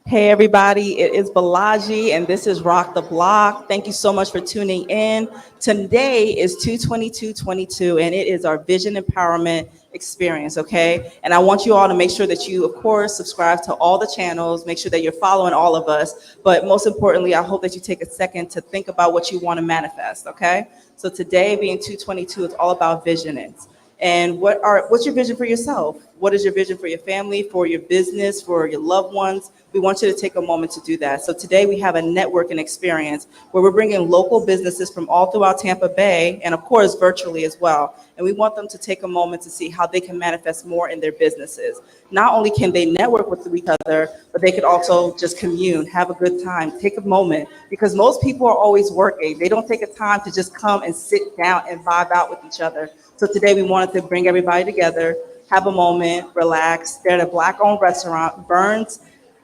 Hey everybody, it is Bolaji and this is Rock the Block. Thank you so much for tuning in. Today is 22222 and it is our vision empowerment experience, okay? And I want you all to make sure that you, of course, subscribe to all the channels, make sure that you're following all of us, but most importantly, I hope that you take a second to think about what you want to manifest, okay? So today being 222, it's all about visioning. And what's your vision for yourself? What is your vision for your family, for your business, for your loved ones? We want you to take a moment to do that. So today we have a networking experience where we're bringing local businesses from all throughout Tampa Bay and of course virtually as well. And we want them to take a moment to see how they can manifest more in their businesses. Not only can they network with each other, but they could also just commune, have a good time, take a moment, because most people are always working. They don't take a time to just come and sit down and vibe out with each other. So today we wanted to bring everybody together, have a moment, relax. They're at a Black-owned restaurant, Burns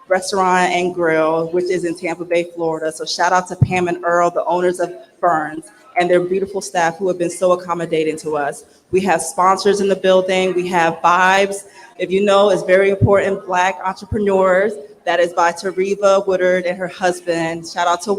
Restaurant and Grill, which is in Tampa Bay, Florida. So shout out to Pam and Earl, the owners of Burns, and their beautiful staff who have been so accommodating to us. We have sponsors in the building. We have Vibes. If you know, it's very important, Black entrepreneurs. That is by Tariva Woodard and her husband. Shout out to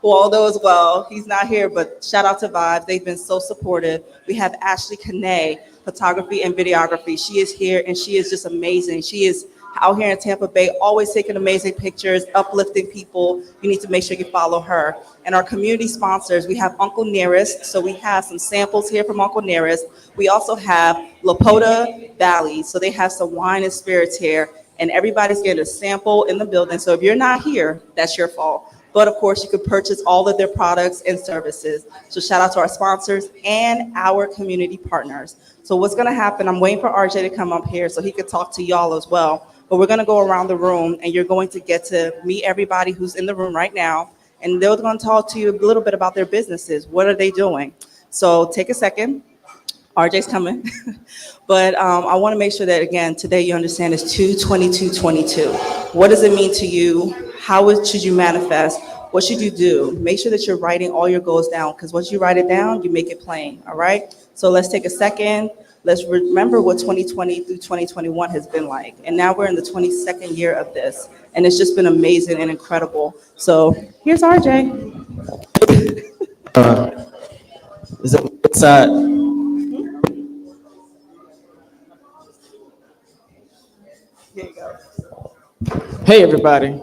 Waldo as well. He's not here, but shout out to Vibes. They've been so supportive. We have Ashley Kane, photography and videography. She is here and she is just amazing. She is out here in Tampa Bay, always taking amazing pictures, uplifting people. You need to make sure you follow her. And our community sponsors, we have Uncle Nearest. So we have some samples here from Uncle Nearest. We also have Lapota Valley. So they have some wine and spirits here. And everybody's getting a sample in the building. So if you're not here, that's your fault. But of course, you can purchase all of their products and services. So shout out to our sponsors and our community partners. So what's gonna happen, I'm waiting for RJ to come up here so he could talk to y'all as well. But we're gonna go around the room and you're going to get to meet everybody who's in the room right now. And they're gonna talk to you a little bit about their businesses. What are they doing? So take a second. RJ's coming. But I wanna make sure that, again, today you understand it's 22222. What does it mean to you? How should you manifest? What should you do? Make sure that you're writing all your goals down, because once you write it down, you make it plain, all right? So let's take a second. Let's remember what 2020 through 2021 has been like. And now we're in the 22nd year of this. And it's just been amazing and incredible. So here's RJ. Is that what side? Here you go. Hey, everybody.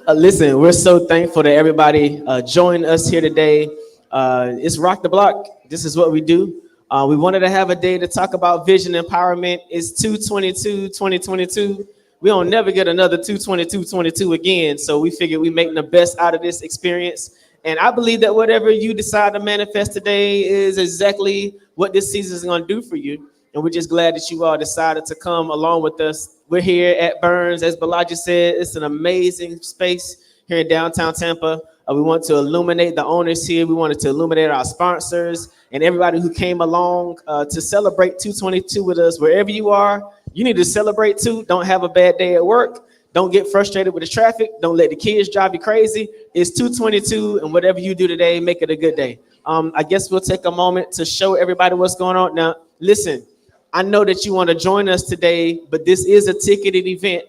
Listen, we're so thankful that everybody joined us here today. It's Rock the Block. This is what we do. We wanted to have a day to talk about vision empowerment. It's 222-2022. We don't never get another 222-22 again. So we figured we make the best out of this experience. And I believe that whatever you decide to manifest today is exactly what this season is going to do for you. And we're just glad that you all decided to come along with us. We're here at Burns. As Bolaji said, it's an amazing space here in downtown Tampa. We want to illuminate the owners here. We wanted to illuminate our sponsors and everybody who came along to celebrate 222 with us. Wherever you are, you need to celebrate too. Don't have a bad day at work. Don't get frustrated with the traffic. Don't let the kids drive you crazy. It's 222, and whatever you do today, make it a good day. I guess we'll take a moment to show everybody what's going on. Now, listen, I know that you want to join us today, but this is a ticketed event.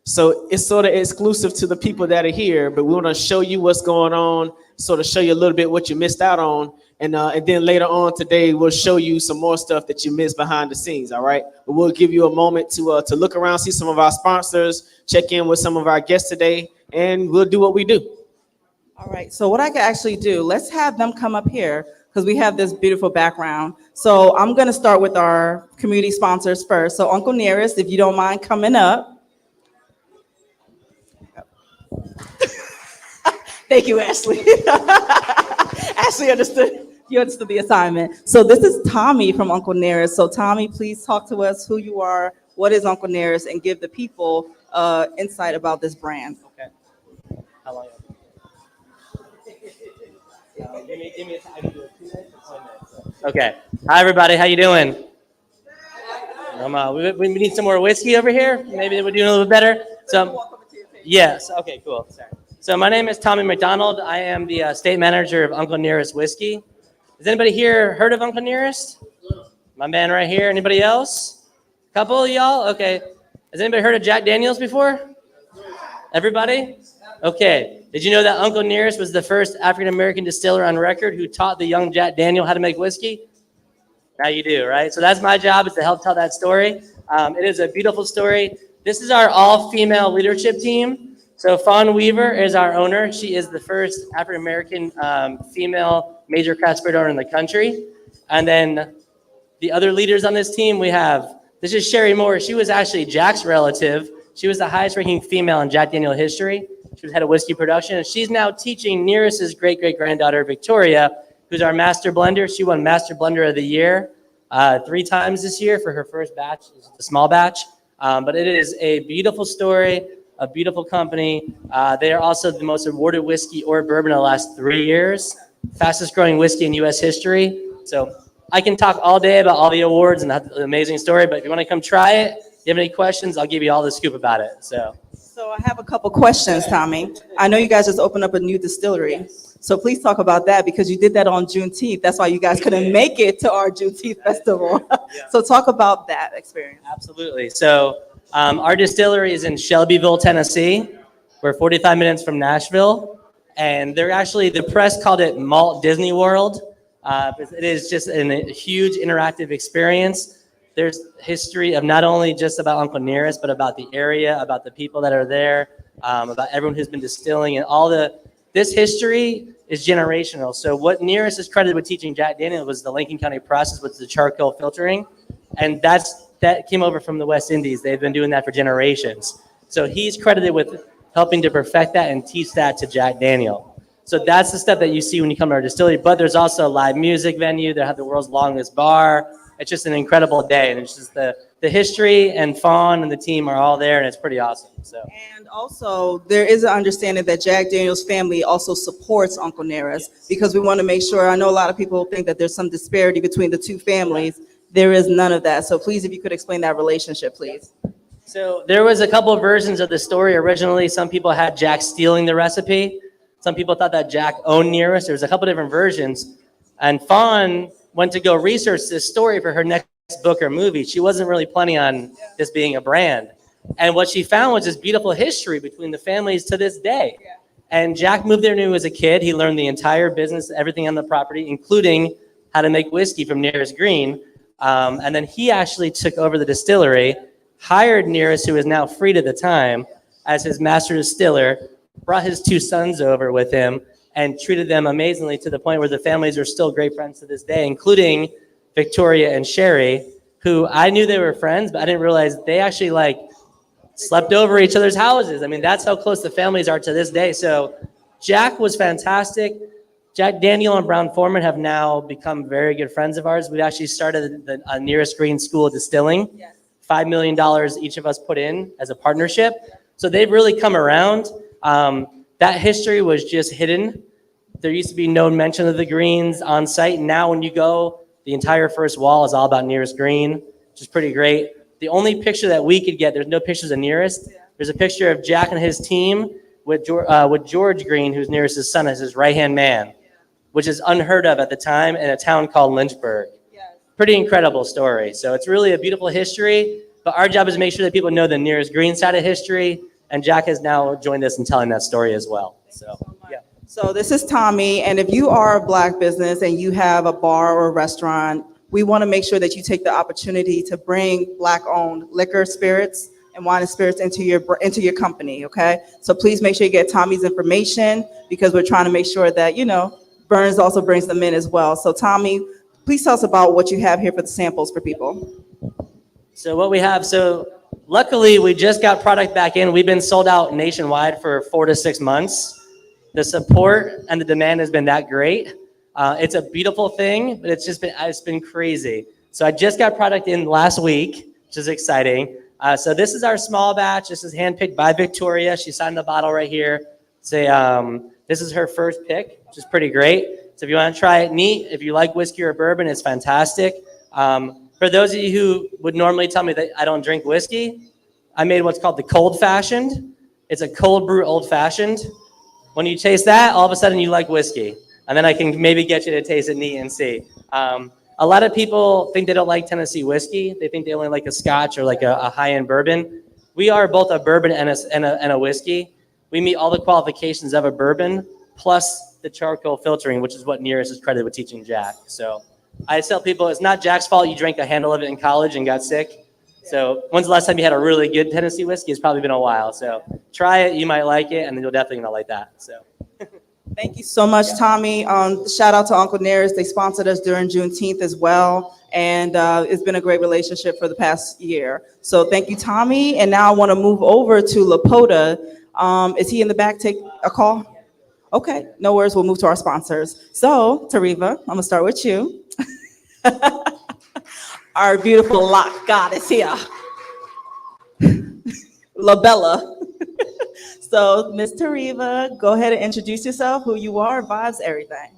So it's sort of exclusive to the people that are here, but we want to show you what's going on, sort of show you a little bit what you missed out on. And then later on today, we'll show you some more stuff that you missed behind the scenes, all right? But we'll give you a moment to look around, see some of our sponsors, check in with some of our guests today, and we'll do what we do. All right, so what I can actually do, let's have them come up here because we have this beautiful background. So I'm gonna start with our community sponsors first. So Uncle Nearest, if you don't mind coming up. Thank you, Ashley. Ashley understood. You understood the assignment. So this is Tommy from Uncle Nearest. So Tommy, please talk to us who you are, what is Uncle Nearest, and give the people insight about this brand. Okay. How long? Give me a time. 2 minutes or 10 minutes. Okay. Hi, everybody. How you doing? We need some more whiskey over here. Maybe we're doing a little bit better. So, yes. Okay. Cool. Sorry. So my name is Tommy McDonald. I am the state manager of Uncle Nearest Whiskey. Has anybody here heard of Uncle Nearest? My man right here. Anybody else? Couple of y'all? Okay. Has anybody heard of Jack Daniels before? Everybody? Okay. Did you know that Uncle Nearest was the first African-American distiller on record who taught the young Jack Daniel how to make whiskey? Now you do, right? So that's my job, is to help tell that story. It is a beautiful story. This is our all-female leadership team. So Fawn Weaver is our owner. She is the first African-American female major craft spirit owner in the country. And then the other leaders on this team, this is Sherry Moore. She was actually Jack's relative. She was the highest ranking female in Jack Daniel history. She was head of whiskey production, and she's now teaching Nearest's great-great-granddaughter, Victoria, who's our master blender. She won Master Blender of the Year 3 times this year for her first batch, the small batch. But it is a beautiful story, a beautiful company. They are also the most awarded whiskey or bourbon in the last 3 years, fastest growing whiskey in U.S. history. So I can talk all day about all the awards and the amazing story, but if you want to come try it, if you have any questions, I'll give you all the scoop about it. So I have a couple questions, Tommy. I know you guys just opened up a new distillery. So please talk about that, because you did that on Juneteenth. That's why you guys couldn't make it to our Juneteenth festival. So talk about that experience. Absolutely. So our distillery is in Shelbyville, Tennessee. We're 45 minutes from Nashville. And the press called it Malt Disney World. It is just a huge interactive experience. There's history of not only just about Uncle Nearest, but about the area, about the people that are there, about everyone who's been distilling, and this history is generational. So what Nearest is credited with teaching Jack Daniel was the Lincoln County process with the charcoal filtering. And that came over from the West Indies. They've been doing that for generations. So he's credited with helping to perfect that and teach that to Jack Daniel. So that's the stuff that you see when you come to our distillery. But there's also a live music venue. They have the world's longest bar. It's just an incredible day. And it's just the history, and Fawn and the team are all there, and it's pretty awesome. So. And also, there is an understanding that Jack Daniel's family also supports Uncle Nearest, because we want to make sure, I know a lot of people think that there's some disparity between the two families. There is none of that. So please, if you could explain that relationship, please. So there was a couple of versions of the story originally. Some people had Jack stealing the recipe. Some people thought that Jack owned Nearest. There was a couple different versions. And Fawn went to go research this story for her next book or movie. She wasn't really planning on this being a brand. And what she found was this beautiful history between the families to this day. And Jack moved there when he was a kid. He learned the entire business, everything on the property, including how to make whiskey from Nearest Green. And then he actually took over the distillery, hired Nearest, who is now freed at the time, as his master distiller, brought his 2 sons over with him, and treated them amazingly, to the point where the families are still great friends to this day, including Victoria and Sherry, who I knew they were friends, but I didn't realize they actually slept over each other's houses. I mean, that's how close the families are to this day. So Jack was fantastic. Jack Daniel and Brown Foreman have now become very good friends of ours. We've actually started the Nearest Green School of Distilling. Yes. $5 million each of us put in as a partnership. So they've really come around. That history was just hidden. There used to be no mention of the greens on site. And now when you go, the entire first wall is all about Nearest Green, which is pretty great. The only picture that we could get, there's no pictures of Nearest. There's a picture of Jack and his team with George Green, who's Nearest's son, as his right-hand man, which is unheard of at the time in a town called Lynchburg. Pretty incredible story. So it's really a beautiful history, but our job is to make sure that people know the Nearest Green side of history, and Jack has now joined us in telling that story as well. So this is Tommy, and if you are a Black business and you have a bar or a restaurant, we want to make sure that you take the opportunity to bring Black-owned liquor, spirits, and wine and spirits into your company, okay? So please make sure you get Tommy's information, because we're trying to make sure that, Burns also brings them in as well. So Tommy, please tell us about what you have here for the samples for people. So what we have, luckily we just got product back in. We've been sold out nationwide for 4 to 6 months. The support and the demand has been that great. It's a beautiful thing, but it's been crazy. So I just got product in last week, which is exciting. So this is our small batch. This is handpicked by Victoria. She signed the bottle right here. This is her first pick, which is pretty great. So if you want to try it neat, if you like whiskey or bourbon, it's fantastic. For those of you who would normally tell me that I don't drink whiskey, I made what's called the cold fashioned. It's a cold brew old fashioned. When you taste that, all of a sudden you like whiskey. And then I can maybe get you to taste it neat and see. A lot of people think they don't like Tennessee whiskey. They think they only like a Scotch or like a high-end bourbon. We are both a bourbon and a whiskey. we meet all the qualifications of a bourbon plus the charcoal filtering, which is what Nearest is credited with teaching Jack. So I tell people it's not Jack's fault you drank a handle of it in college and got sick. So when's the last time you had a really good Tennessee whiskey? It's probably been a while. So try it, you might like it, and then you'll definitely gonna like that. So. Thank you so much, Tommy. Shout out to Uncle Nearest. They sponsored us during Juneteenth as well. And it's been a great relationship for the past year. So thank you, Tommy. And now I want to move over to Lapota. Is he in the back? Take a call? Okay, no worries. We'll move to our sponsors. So, Tariva, I'm going to start with you. Our beautiful lock goddess here. La Bella. So, Miss Tariva, go ahead and introduce yourself, who you are, vibes, everything.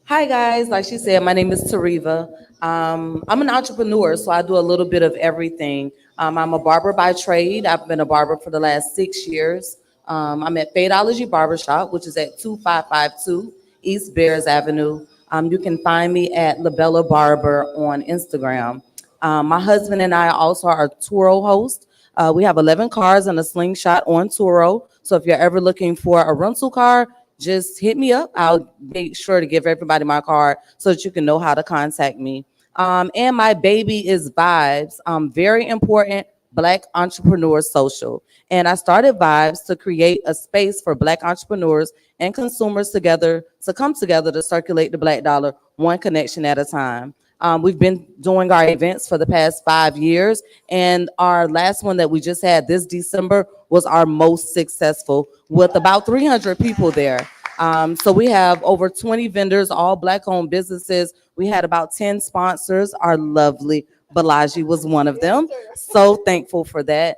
Hi guys, like she said, my name is Tariva. I'm an entrepreneur, so I do a little bit of everything. I'm a barber by trade. I've been a barber for the last 6 years. I'm at Fadeology Barbershop, which is at 2552 East Bears Avenue. You can find me at Labella Barber on Instagram. My husband and I also are Turo hosts. We have 11 cars and a slingshot on Turo. So if you're ever looking for a rental car, just hit me up. I'll make sure to give everybody my card so that you can know how to contact me. And my baby is Vibes, very important Black entrepreneur social. And I started Vibes to create a space for Black entrepreneurs and consumers together to come together to circulate the Black dollar one connection at a time. We've been doing our events for the past 5 years, and our last one that we just had this December was our most successful with about 300 people there. So we have over 20 vendors, all Black-owned businesses. We had about 10 sponsors. Our lovely Bolaji was one of them. So thankful for that.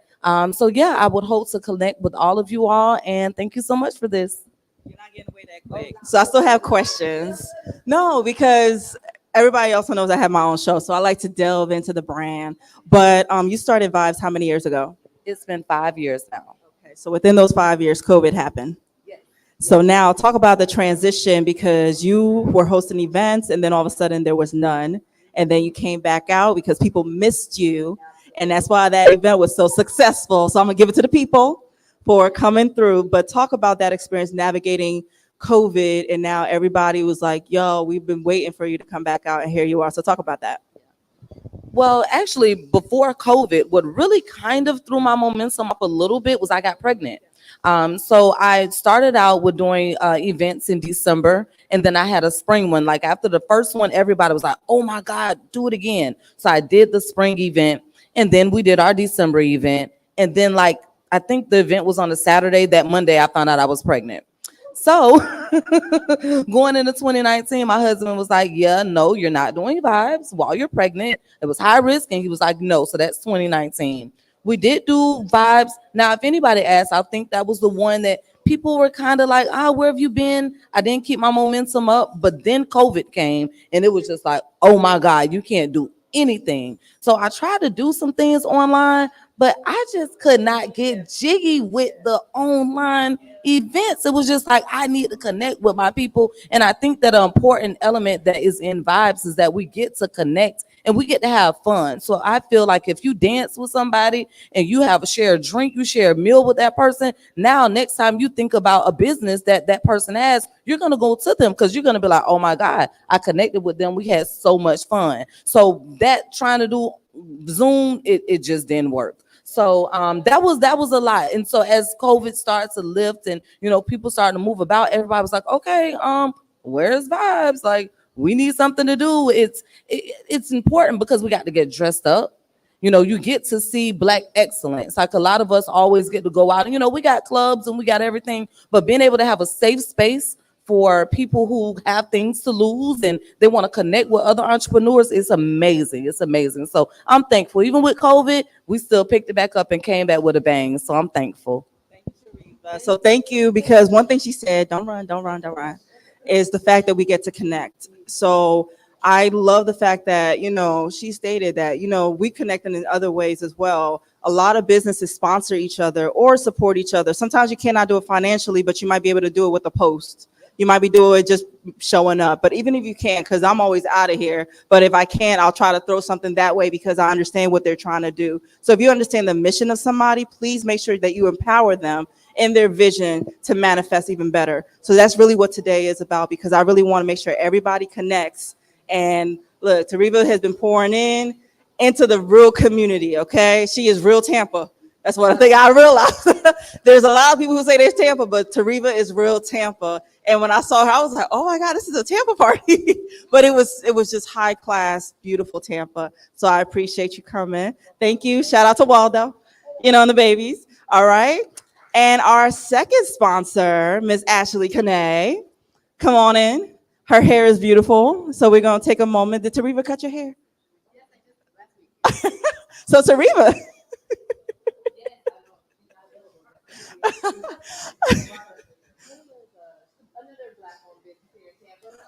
So yeah, I would hope to connect with all of you all, and thank you so much for this. You're not getting away that quick. So I still have questions. No, because everybody also knows I have my own show, so I like to delve into the brand. But you started Vibes how many years ago? It's been 5 years now. Okay, so within those 5 years, COVID happened. Yes. So now talk about the transition, because you were hosting events and then all of a sudden there was none. And then you came back out because people missed you. And that's why that event was so successful. So I'm gonna give it to the people for coming through. But talk about that experience navigating COVID, and now everybody was like, yo, we've been waiting for you to come back out, and here you are. So talk about that. Well, actually, before COVID, what really kind of threw my momentum up a little bit was I got pregnant. So I started out with doing events in December, and then I had a spring one. Like after the first one, everybody was like, oh my God, do it again. So I did the spring event, and then we did our December event. And then like, I think the event was on a Saturday. That Monday, I found out I was pregnant. So going into 2019, my husband was like, yeah, no, you're not doing Vibes while you're pregnant. It was high risk. And he was like, no. So that's 2019. We did do Vibes. Now, if anybody asks, I think that was the one that people were kind of like, where have you been? I didn't keep my momentum up. But then COVID came, and it was just like, oh my God, you can't do anything. So I tried to do some things online, but I just could not get jiggy with the online events. It was just like, I need to connect with my people. And I think that an important element that is in Vibes is that we get to connect and we get to have fun. So I feel like if you dance with somebody and you have a shared drink, you share a meal with that person, now next time you think about a business that that person has, you're going to go to them because you're going to be like, oh my God, I connected with them. We had so much fun. So that trying to do Zoom, it just didn't work. So that was a lot. And so as COVID started to lift and, people started to move about, everybody was like, okay, where's Vibes? Like, we need something to do. It's important because we got to get dressed up. You get to see Black excellence. Like a lot of us always get to go out and, we got clubs and we got everything, but being able to have a safe space for people who have things to lose and they want to connect with other entrepreneurs, it's amazing. It's amazing. So I'm thankful. Even with COVID, we still picked it back up and came back with a bang. So I'm thankful. Thank you, Sharifa. So thank you, because one thing she said, don't run, is the fact that we get to connect. So I love the fact that, she stated that, we connect in other ways as well. A lot of businesses sponsor each other or support each other. Sometimes you cannot do it financially, but you might be able to do it with a post. You might be doing just showing up, but even if you can't, because I'm always out of here, but if I can, I'll try to throw something that way because I understand what they're trying to do. So if you understand the mission of somebody, please make sure that you empower them in their vision to manifest even better. So that's really what today is about, because I really want to make sure everybody connects. And look, Tariva has been pouring into the real community, okay? She is real Tampa. That's what I think I realized. There's a lot of people who say they're Tampa, but Tariva is real Tampa. And when I saw her, I was like, oh my God, this is a Tampa party. But it was just high class, beautiful Tampa. So I appreciate you coming. Thank you. Shout out to Waldo, and the babies. All right. And our second sponsor, Miss Ashley Kane. Come on in. Her hair is beautiful. So we're going to take a moment. Did Tariva cut your hair? So Tariva.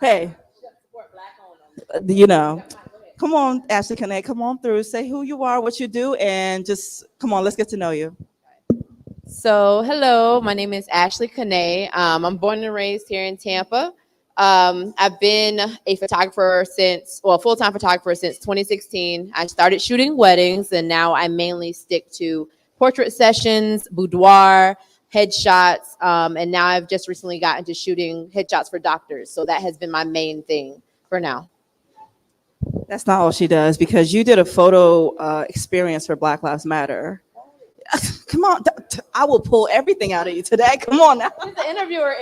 Hey, come on, Ashley Connect, come on through. Say who you are, what you do, and just come on, let's get to know you. So, hello, my name is Ashley Kane. I'm born and raised here in Tampa. I've been a photographer full-time photographer since 2016. I started shooting weddings, and now I mainly stick to portrait sessions, boudoir, headshots, and now I've just recently gotten to shooting headshots for doctors. So that has been my main thing for now. That's not all she does, because you did a photo experience for Black Lives Matter. Come on, I will pull everything out of you today. Come on now. She's the interviewer.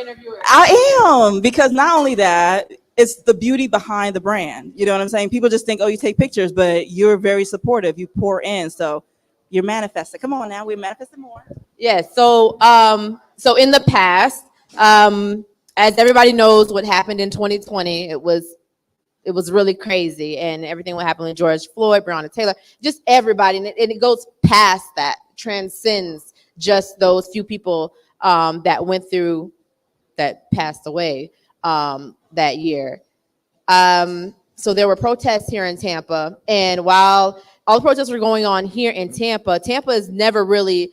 I am, because not only that, it's the beauty behind the brand. You know what I'm saying? People just think, oh, you take pictures, but you're very supportive. You pour in, so you're manifesting. Come on now, we're manifesting more. Yes. So in the past, as everybody knows, what happened in 2020, it was really crazy, and everything what happened with George Floyd, Breonna Taylor, just everybody, and it goes past that, transcends just those few people that went through, that passed away that year. So there were protests here in Tampa, and while all the protests were going on here in Tampa, Tampa is never really,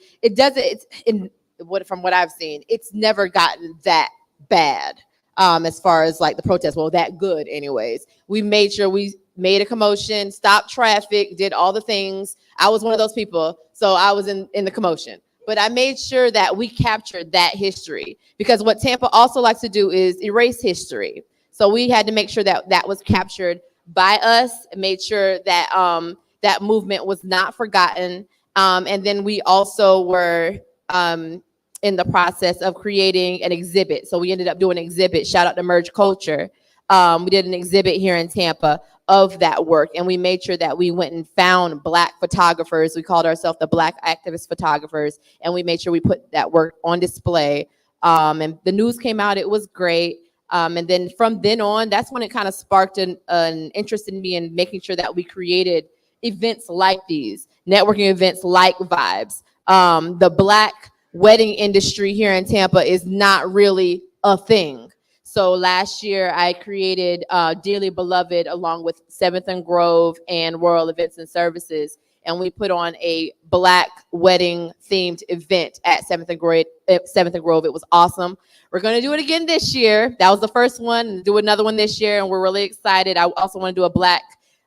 from what I've seen, it's never gotten that bad. As far as like the protests, well, that good anyways. We made sure we made a commotion, stopped traffic, did all the things. I was one of those people, so I was in the commotion. But I made sure that we captured that history, because what Tampa also likes to do is erase history. So we had to make sure that that was captured by us, and made sure that that movement was not forgotten. And then we also were in the process of creating an exhibit. So we ended up doing an exhibit. Shout out to Merge Culture. We did an exhibit here in Tampa of that work, and we made sure that we went and found Black photographers. We called ourselves the Black Activist Photographers, and we made sure we put that work on display. And the news came out. It was great. And then from then on, that's when it kind of sparked an interest in me in making sure that we created events like these, networking events like Vibes. The Black wedding industry here in Tampa is not really a thing. So last year I created Dearly Beloved along with 7th and Grove and Royal Events and Services. And we put on a Black wedding themed event at 7th and Grove. It was awesome. We're going to do it again this year. That was the first one. Do another one this year, and we're really excited. I also want to do a Black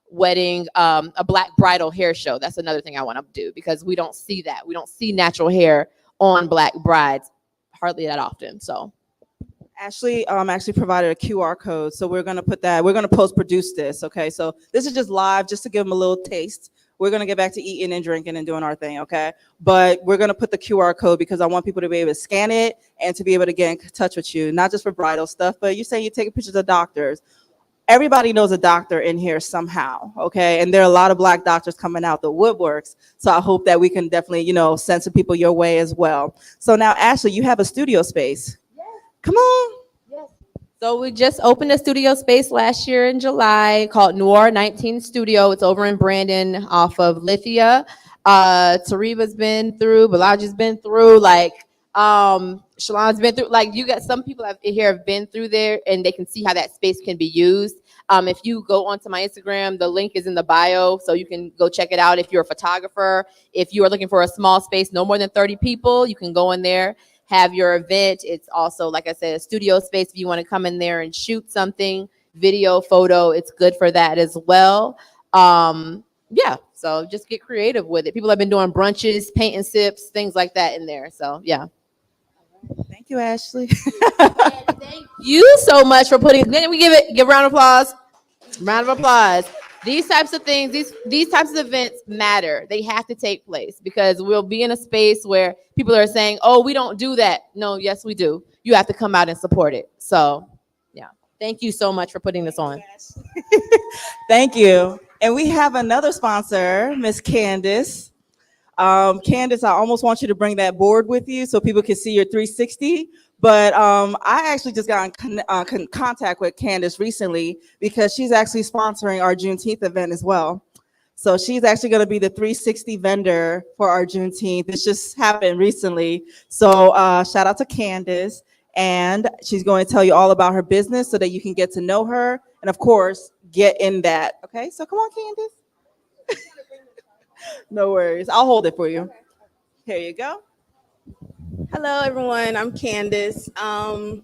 wedding, a Black bridal hair show. That's another thing I want to do, because we don't see that. We don't see natural hair on Black brides hardly that often. So Ashley actually provided a QR code, so we're going to put that, we're going to post-produce this, okay? So this is just live, just to give them a little taste. We're going to get back to eating and drinking and doing our thing, okay? But we're going to put the QR code because I want people to be able to scan it and to be able to get in touch with you, not just for bridal stuff, but you say you're taking pictures of doctors. Everybody knows a doctor in here somehow, okay? And there are a lot of Black doctors coming out the woodworks, so I hope that we can definitely, send some people your way as well. So now, Ashley, you have a studio space. yes. Come on. Yes. So we just opened a studio space last year in July called Noir 19 Studio. It's over in Brandon off of Lithia. Tariva's been through, Bolaji's been through, Shalon's been through, you got some people here have been through there, and they can see how that space can be used. If you go onto my Instagram, the link is in the bio, so you can go check it out. If you're a photographer, if you are looking for a small space, no more than 30 people, you can go in there. have your event. It's also, like I said, a studio space if you want to come in there and shoot something, video, photo. It's good for that as well. Yeah, so just get creative with it. People have been doing brunches, paint and sips, things like that in there. So yeah. Thank you, Ashley. Thank you so much for putting. Then we give a round of applause. Round of applause. These types of things, these types of events matter. They have to take place because we'll be in a space where people are saying, "Oh, we don't do that." No, yes, we do. You have to come out and support it. So, yeah. Thank you so much for putting this on. Thank you. And we have another sponsor, Miss Candace. Candace, I almost want you to bring that board with you so people can see your 360. But I actually just got in contact with Candace recently because she's actually sponsoring our Juneteenth event as well. So she's actually going to be the 360 vendor for our Juneteenth. This just happened recently. So shout out to Candace. And she's going to tell you all about her business so that you can get to know her. And of course, get in that. Okay, so come on, Candace. No worries. I'll hold it for you. Here you go. Hello, everyone. I'm Candace. Name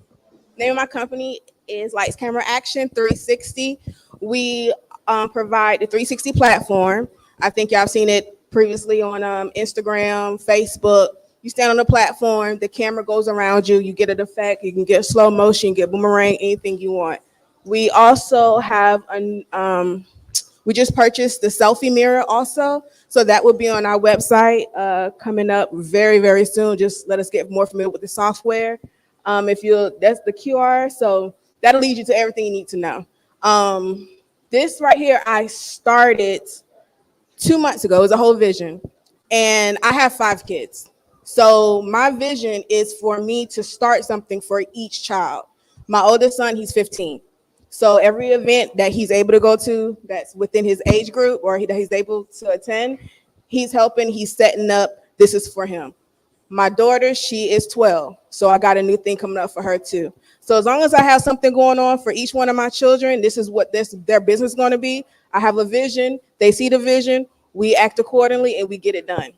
of my company is Lights Camera Action 360. We provide the 360 platform. I think y'all seen it previously on Instagram, Facebook. You stand on the platform, the camera goes around you, you get an effect, you can get slow motion, get boomerang, anything you want. We also have we just purchased the selfie mirror also. So that will be on our website coming up very, very soon. Just let us get more familiar with the software. That's the QR. So that'll lead you to everything you need to know. This right here, I started 2 months ago. It was a whole vision. And I have 5 kids. So my vision is for me to start something for each child. My oldest son, he's 15. So every event that he's able to go to that's within his age group or that he's able to attend, he's helping, he's setting up, this is for him. My daughter, she is 12. So I got a new thing coming up for her too. So as long as I have something going on for each one of my children, this is what their business is going to be. I have a vision, they see the vision, we act accordingly and we get it done.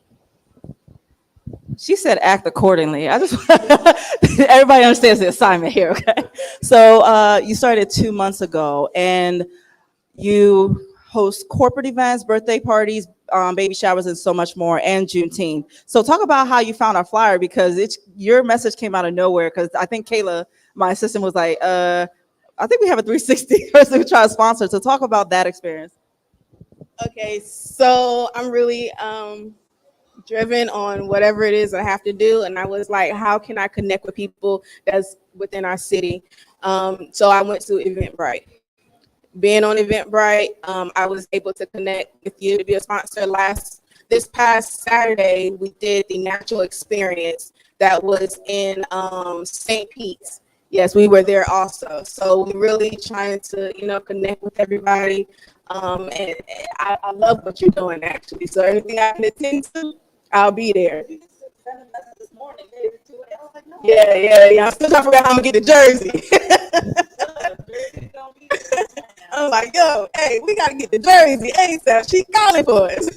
She said act accordingly. I just everybody understands the assignment here, okay? So you started 2 months ago and you host corporate events, birthday parties, baby showers, and so much more, and Juneteenth. So talk about how you found our flyer because your message came out of nowhere because I think Kayla, my assistant, was like, I think we have a 360 person who tried to sponsor. So talk about that experience. Okay, so I'm really driven on whatever it is I have to do. And I was like, how can I connect with people that's within our city? So I went to Eventbrite. Being on Eventbrite, I was able to connect with you to be a sponsor. This past Saturday, we did the natural experience that was in St. Pete's. Yes, we were there also. So we're really trying to, connect with everybody. And I love what you're doing, actually. So anything I can attend to, I'll be there. Yeah. I'm still trying to figure out how I'm gonna get to Jersey. I'm like, yo, hey, we gotta get to Jersey ASAP. She calling for us.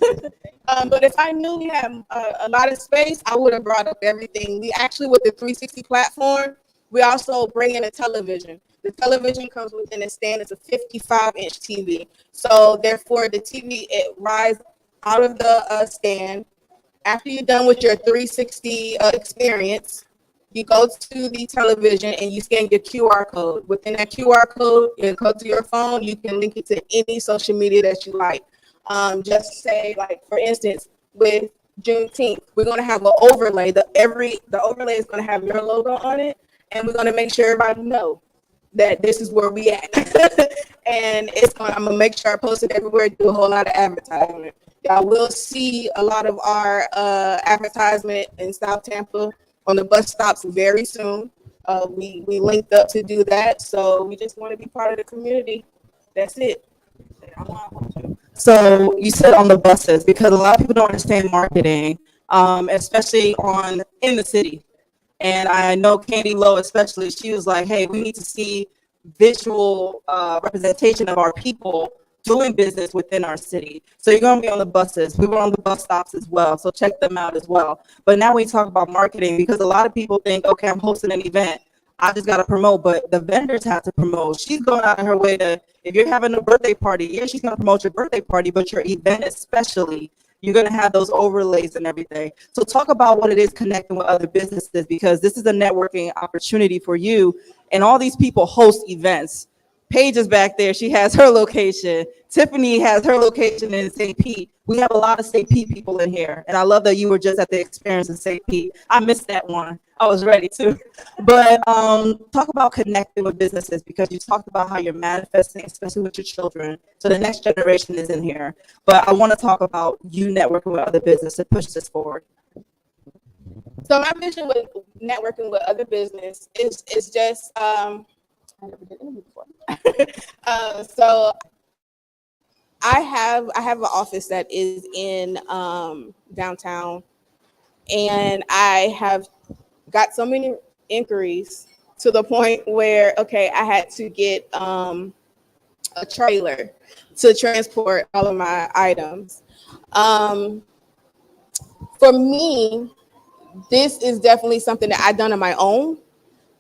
But if I knew we had a lot of space, I would have brought up everything. We actually, with the 360 platform, we also bring in a television. The television comes within a stand. It's a 55-inch TV. So therefore, the TV, it rises out of the stand. After you're done with your 360 experience, you go to the television and you scan your QR code. Within that QR code, you go to your phone. You can link it to any social media that you like. Just say, like, for instance, with Juneteenth, we're going to have an overlay. The overlay is going to have your logo on it, and we're going to make sure everybody know that this is where we at. And I'm gonna make sure I post it everywhere, do a whole lot of advertisement. Y'all will see a lot of our advertisement in South Tampa on the bus stops very soon. We linked up to do that, so we just want to be part of the community. That's it. So you said on the buses because a lot of people don't understand marketing, especially in the city. And I know Candy Lowe especially, she was like, hey, we need to see visual representation of our people doing business within our city. So you're going to be on the buses. We were on the bus stops as well. So check them out as well. But now we talk about marketing because a lot of people think, okay, I'm hosting an event. I just got to promote, but the vendors have to promote. She's going out of her way to, if you're having a birthday party, yeah, she's going to promote your birthday party, but your event especially, you're going to have those overlays and everything. So talk about what it is connecting with other businesses, because this is a networking opportunity for you. And all these people host events. Paige is back there. She has her location. Tiffany has her location in St. Pete. We have a lot of St. Pete people in here. And I love that you were just at the experience in St. Pete. I missed that one. I was ready to. But talk about connecting with businesses, because you talked about how you're manifesting, especially with your children. So the next generation is in here. But I want to talk about you networking with other businesses to push this forward. So my vision with networking with other business is just I never did interview before. So I have an office that is in downtown, and I have got so many inquiries to the point where, okay, I had to get a trailer to transport all of my items. For me, this is definitely something that I've done on my own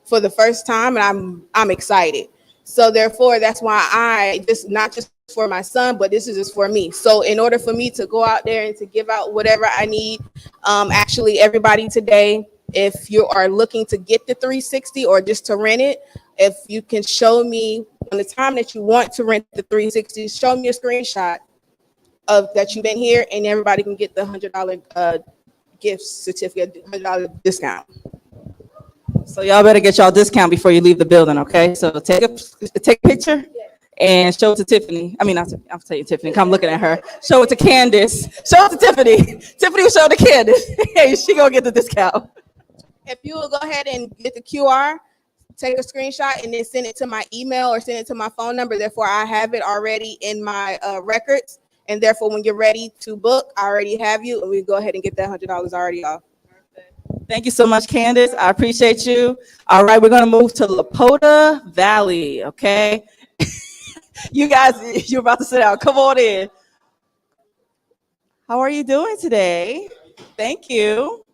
for the first time, and I'm excited. So therefore, that's why I just, not just for my son, but this is just for me. So in order for me to go out there and to give out whatever I need, actually everybody today, if you are looking to get the 360 or just to rent it, if you can show me on the time that you want to rent the 360, show me a screenshot of that you've been here, and everybody can get the $100 gift certificate, $100 discount. So y'all better get y'all discount before you leave the building, okay? So take a picture and show it to Tiffany. I mean, I'll tell you Tiffany, come looking at her. Show it to Candace. Show it to Tiffany. Tiffany will show it to Candace. Hey, she gonna get the discount. If you will go ahead and get the QR, take a screenshot, and then send it to my email or send it to my phone number. Therefore, I have it already in my records. And therefore, when you're ready to book, I already have you, and we go ahead and get that $100 already off. Thank you so much, Candace. I appreciate you. All right, we're gonna move to Lakota Valley, okay? You guys, you're about to sit down. Come on in. How are you doing today? Thank you.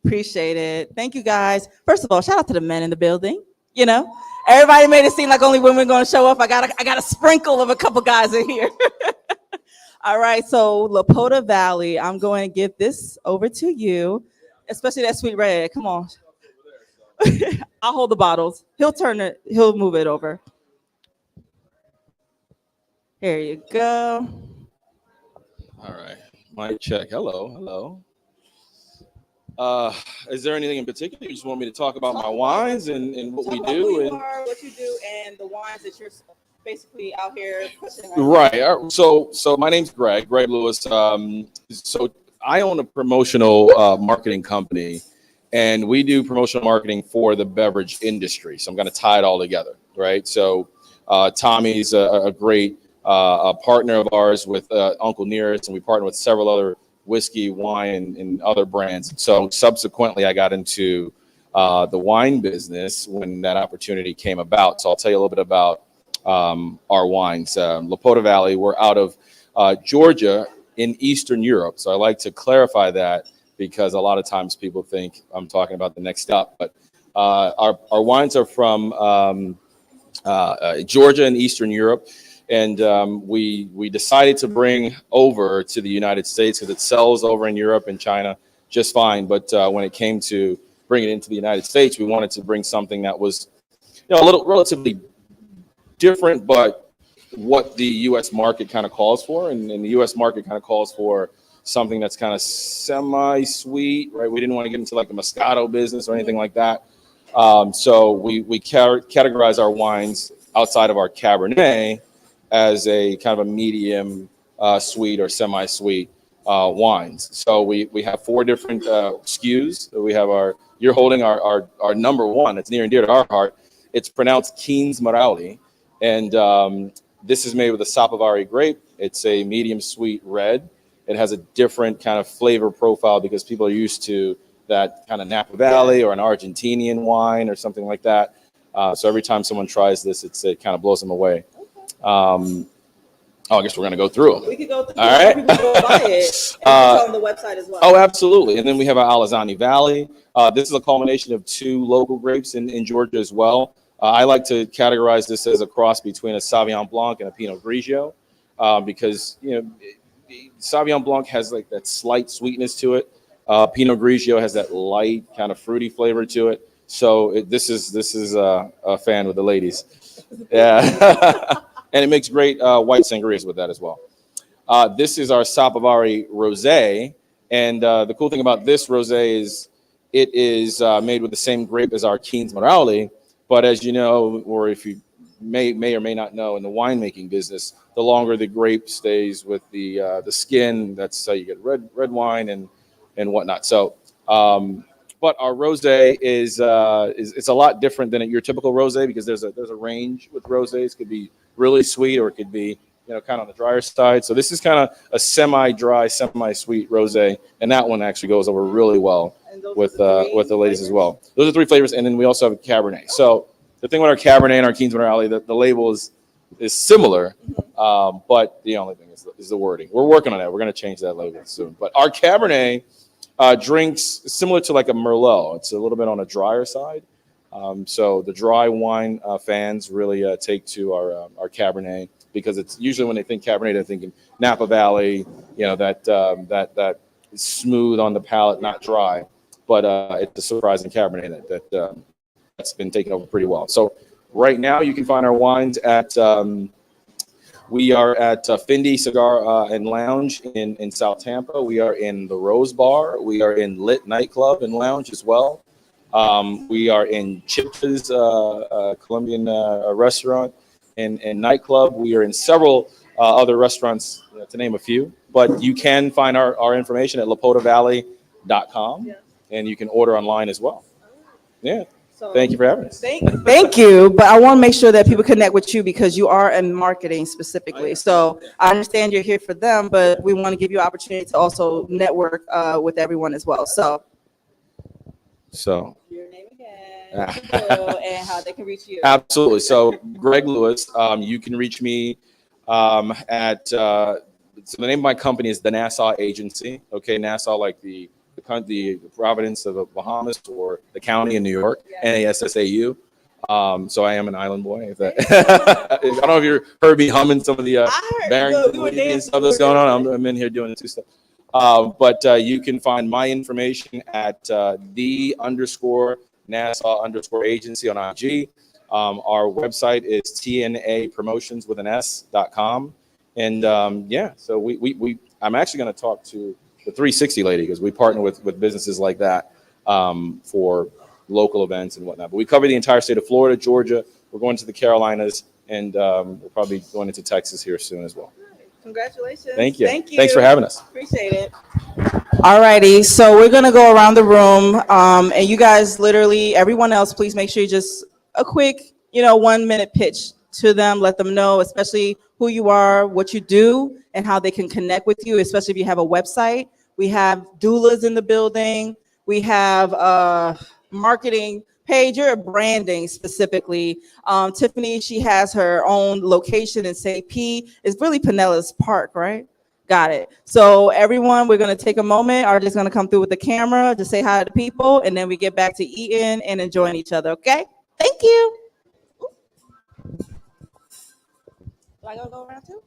Appreciate it. Thank you, guys. First of all, shout out to the men in the building. You know, everybody made it seem like only women going to show up. I got a sprinkle of a couple guys in here. All right, so Lakota Valley, I'm going to give this over to you, especially that sweet red. Come on. I'll hold the bottles. He'll move it over. Here you go. All right, mic check. Hello. Is there anything in particular you just want me to talk about my wines and what we do? Who you are, what you do, and the wines that you're basically out here pushing. Right. So my name's Greg Lewis. So I own a promotional marketing company, and we do promotional marketing for the beverage industry. So I'm going to tie it all together, right? So Tommy's a great partner of ours with Uncle Nearest, and we partner with several other whiskey, wine, and other brands. So subsequently, I got into the wine business when that opportunity came about. So I'll tell you a little bit about our wines. Lakota Valley, we're out of Georgia in Eastern Europe. So I like to clarify that because a lot of times people think I'm talking about the next stop. But our wines are from Georgia and Eastern Europe. And we decided to bring over to the United States because it sells over in Europe and China just fine. But when it came to bringing it into the United States, we wanted to bring something that was, a little relatively different, but what the U.S. market kind of calls for. And the U.S. market kind of calls for something that's kind of semi-sweet, right? We didn't want to get into like the Moscato business or anything like that. So we categorize our wines outside of our Cabernet as a kind of a medium sweet or semi-sweet wines. So we have 4 different SKUs. We have you're holding our number one. It's near and dear to our heart. It's pronounced Keen's Morale. And this is made with a Sapovari grape. It's a medium sweet red. It has a different kind of flavor profile because people are used to that kind of Napa Valley or an Argentinian wine or something like that. So every time someone tries this, it kind of blows them away. Oh, I guess we're going to go through them. We could go through. All right. People go buy it. And tell them the website as well. Oh, absolutely. And then we have our Alizani Valley. This is a culmination of 2 local grapes in Georgia as well. I like to categorize this as a cross between a Sauvignon Blanc and a Pinot Grigio, because Sauvignon Blanc has like that slight sweetness to it. Pinot Grigio has that light kind of fruity flavor to it. So this is a fan with the ladies. Yeah. And it makes great white sangrias with that as well. This is our Sapovari Rosé. And the cool thing about this rosé is it is made with the same grape as our Quince Morale. But as you know, or if you may or may not know, in the winemaking business, the longer the grape stays with the skin, that's how you get red wine and whatnot. So, but our rosé is it's a lot different than your typical rosé, because there's a range with rosés. It could be really sweet, or it could be kind of on the drier side. So this is kind of a semi-dry, semi-sweet rosé, and that one actually goes over really well with the ladies as well. Those are 3 flavors, and then we also have a Cabernet. So the thing with our Cabernet and our Quince Morale, the label is similar, but the only thing is the wording. We're working on that. We're going to change that label soon. But our Cabernet drinks similar to like a Merlot. It's a little bit on a drier side. So the dry wine fans really take to our Cabernet, because it's usually when they think Cabernet, they're thinking Napa Valley, that is smooth on the palate, not dry. But it's a surprising Cabernet that's been taken over pretty well. So right now you can find our wines at we are at Findy Cigar and Lounge in South Tampa. We are in the Rose Bar. We are in Lit Nightclub and Lounge as well. We are in Chip's Colombian restaurant and nightclub. We are in several other restaurants, to name a few. But you can find our information at lapotavalley.com, and you can order online as well. Yeah. Thank you for having us. Thank you. But I want to make sure that people connect with you, because you are in marketing specifically. So I understand you're here for them, but we want to give you an opportunity to also network with everyone as well. So your name again, and how they can reach you. Absolutely. So Greg Lewis, you can reach me at so the name of my company is the Nassau Agency. Okay, Nassau, like the province of the Bahamas, or the county in New York, NASSAU. So I am an island boy. If that, I don't know if you heard me humming some of the Barrington stuff that's going on. I'm in here doing the 2 stuff. But you can find my information at _Nassau_agency on IG. Our website is tnapromotions with an s.com. And so I'm actually going to talk to the 360 lady, because we partner with businesses like that for local events and whatnot. But we cover the entire state of Florida, Georgia. We're going to the Carolinas, and we're probably going into Texas here soon as well. Congratulations. Thank you. Thank you. Thanks for having us. Appreciate it. All righty. So we're going to go around the room. And you guys, literally, everyone else, please make sure you just a quick, 1-minute pitch to them. Let them know, especially who you are, what you do, and how they can connect with you, especially if you have a website. We have doulas in the building. We have marketing page, you're branding specifically. Tiffany, she has her own location in St. Pete. It's really Pinellas Park, right? Got it. So everyone, we're going to take a moment. Are just going to come through with the camera to say hi to people, and then we get back to eating and enjoying each other, okay? Thank you. Do I gotta go around too?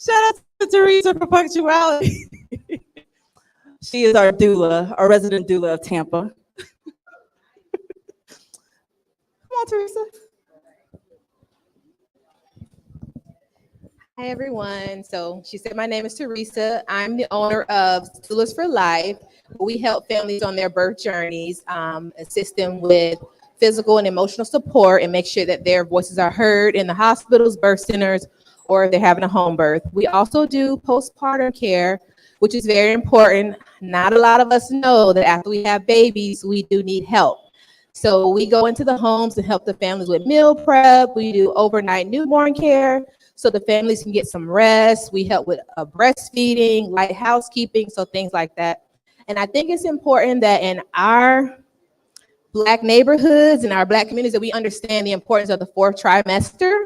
Shout out to Teresa for punctuality. She is our doula, our resident doula of Tampa. Come on, Teresa. Hi, everyone. So she said, my name is Teresa. I'm the owner of Doulas for Life. We help families on their birth journeys, assist them with physical and emotional support and make sure that their voices are heard in the hospitals, birth centers, or if they're having a home birth. We also do postpartum care, which is very important. Not a lot of us know that after we have babies, we do need help. So we go into the homes and help the families with meal prep. We do overnight newborn care so the families can get some rest. We help with breastfeeding, light housekeeping, so things like that. And I think it's important that in our Black neighborhoods and our Black communities that we understand the importance of the fourth trimester.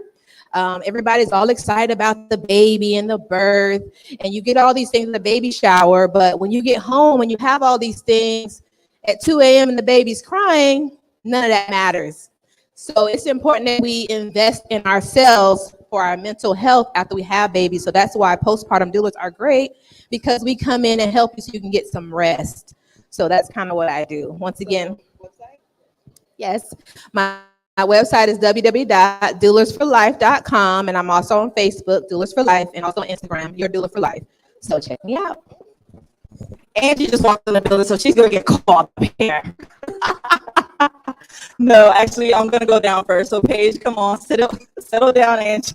Everybody's all excited about the baby and the birth, and you get all these things in the baby shower, but when you get home and you have all these things at 2 a.m. and the baby's crying, none of that matters. So it's important that we invest in ourselves for our mental health after we have babies. So that's why postpartum doulas are great, because we come in and help you so you can get some rest. So that's kind of what I do. Once again, yes, my website is www.doulasforlife.com, and I'm also on Facebook, Doulas for Life, and also on Instagram, Your Doula for Life. So check me out. Angie just walked in the building, so she's gonna get called up here. No, actually, I'm gonna go down first. So Paige, come on, settle down, Angie,